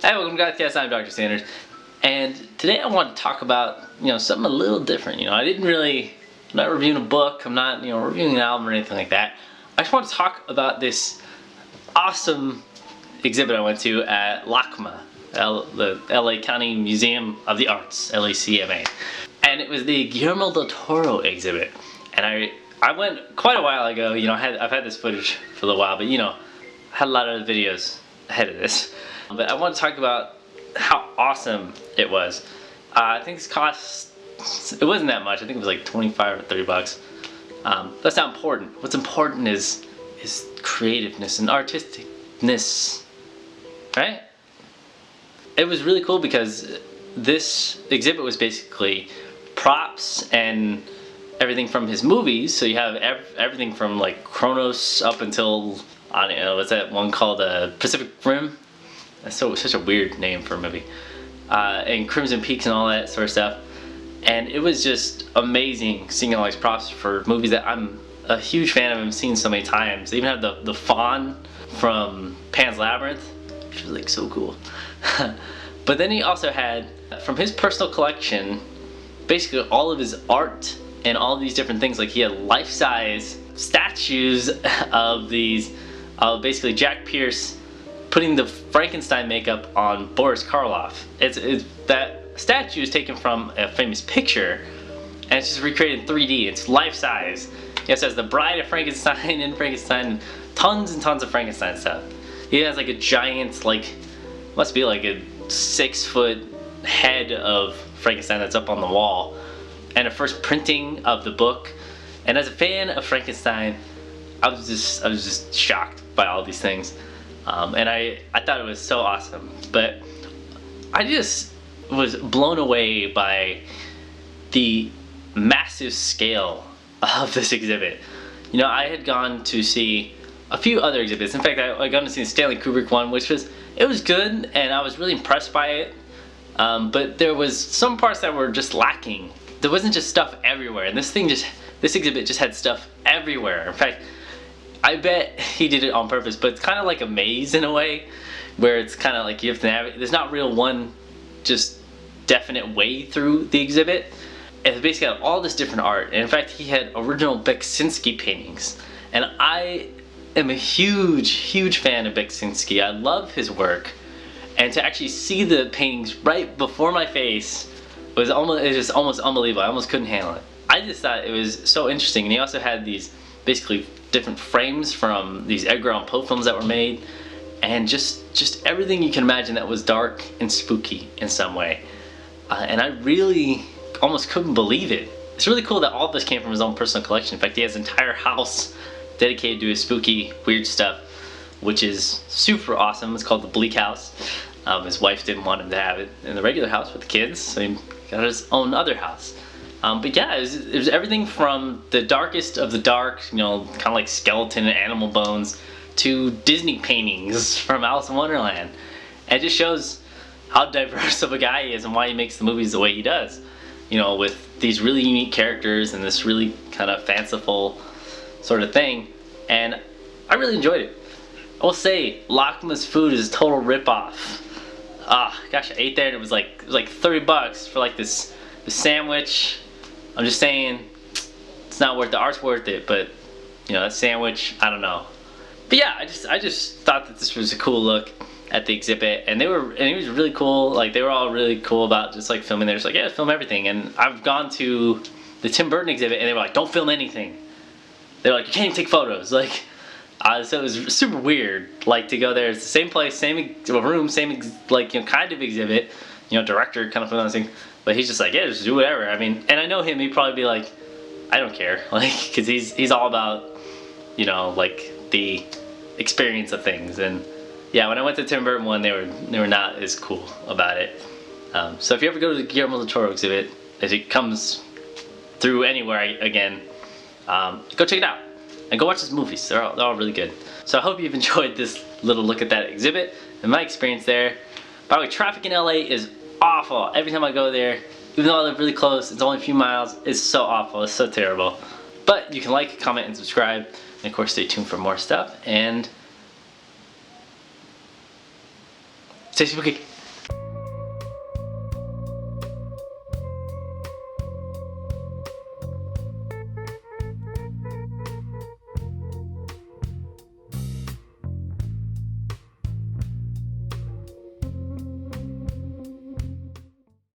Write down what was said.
Hey, welcome to GothCast. I'm Dr.Sanders, and today I want to talk about something a little different. I'm not reviewing a book. I'm not reviewing an album or anything like that. I just want to talk about this awesome exhibit I went to at LACMA, the LA County Museum of the Arts, LACMA, and it was the Guillermo del Toro exhibit. And I went quite a while ago. I've had this footage for a little while, but I had a lot of videos ahead of this. But I want to talk about how awesome it was. I think this cost, it wasn't that much. I think it was like 25 or 30 bucks. That's not important. What's important is creativeness and artisticness, right? It was really cool because this exhibit was basically props and everything from his movies. So you have everything from like Kronos up until, I don't know, what's that one called, Pacific Rim? That's such a weird name for a movie. And Crimson Peaks and all that sort of stuff. And it was just amazing seeing all these props for movies that I'm a huge fan of and seen so many times. They even have the fawn from Pan's Labyrinth, which was like so cool. But then he also had, from his personal collection, basically all of his art and all these different things. Like he had life-size statues of basically Jack Pierce putting the Frankenstein makeup on Boris Karloff. That statue is taken from a famous picture, and it's just recreated in 3D. It's life-size. He also has the Bride of Frankenstein and Frankenstein, tons and tons of Frankenstein stuff. He has like a giant, must be like a 6-foot head of Frankenstein that's up on the wall, and a first printing of the book. And as a fan of Frankenstein, I was just shocked by all these things. And I thought it was so awesome, but I just was blown away by the massive scale of this exhibit. I had gone to see a few other exhibits. In fact, I got to see the Stanley Kubrick one, which was good, and I was really impressed by it. But there was some parts that were just lacking. There wasn't just stuff everywhere, and this exhibit just had stuff everywhere. In fact, I bet he did it on purpose, but it's kind of like a maze in a way, where it's kind of like you have to navigate. There's not real one just definite way through the exhibit. It's basically got all this different art, and in fact he had original Beksinski paintings, and I am a huge fan of Beksinski. I love his work, and to actually see the paintings right before my face was just almost unbelievable. I almost couldn't handle it. I just thought it was so interesting. And he also had these basically different frames from these Edgar Allan Poe films that were made, and just everything you can imagine that was dark and spooky in some way. And I really almost couldn't believe it. It's really cool that all of this came from his own personal collection. In fact, he has an entire house dedicated to his spooky, weird stuff, which is super awesome. It's called the Bleak House. His wife didn't want him to have it in the regular house with the kids, so he got his own other house. But yeah, it was everything from the darkest of the dark, kind of like skeleton and animal bones, to Disney paintings from Alice in Wonderland. And it just shows how diverse of a guy he is and why he makes the movies the way he does. With these really unique characters and this really kind of fanciful sort of thing. And I really enjoyed it. I will say, LACMA's food is a total ripoff. Gosh, I ate there and it was like 30 bucks for like this sandwich. I'm just saying, it's not worth it. The art's worth it, but that sandwich, I don't know. But yeah, I just thought that this was a cool look at the exhibit, and it was really cool. Like, they were all really cool about just like filming. They're just like, yeah, film everything. And I've gone to the Tim Burton exhibit, and they were like, don't film anything. They're like, you can't even take photos. So it was super weird, to go there. It's the same place, same room, same kind of exhibit. Director kind of put on this thing. But he's just like, yeah, just do whatever. I mean, and I know him, he'd probably be like, I don't care. Because he's all about, the experience of things. And yeah, when I went to the Tim Burton one, they were not as cool about it. So if you ever go to the Guillermo del Toro exhibit, if it comes through anywhere again, go check it out. And go watch his movies. They're all really good. So I hope you've enjoyed this little look at that exhibit and my experience there. By the way, traffic in LA is awful. Every time I go there, even though I live really close, it's only a few miles, it's so awful, it's so terrible. But you can like, comment, and subscribe. And of course, stay tuned for more stuff. And stay spooky.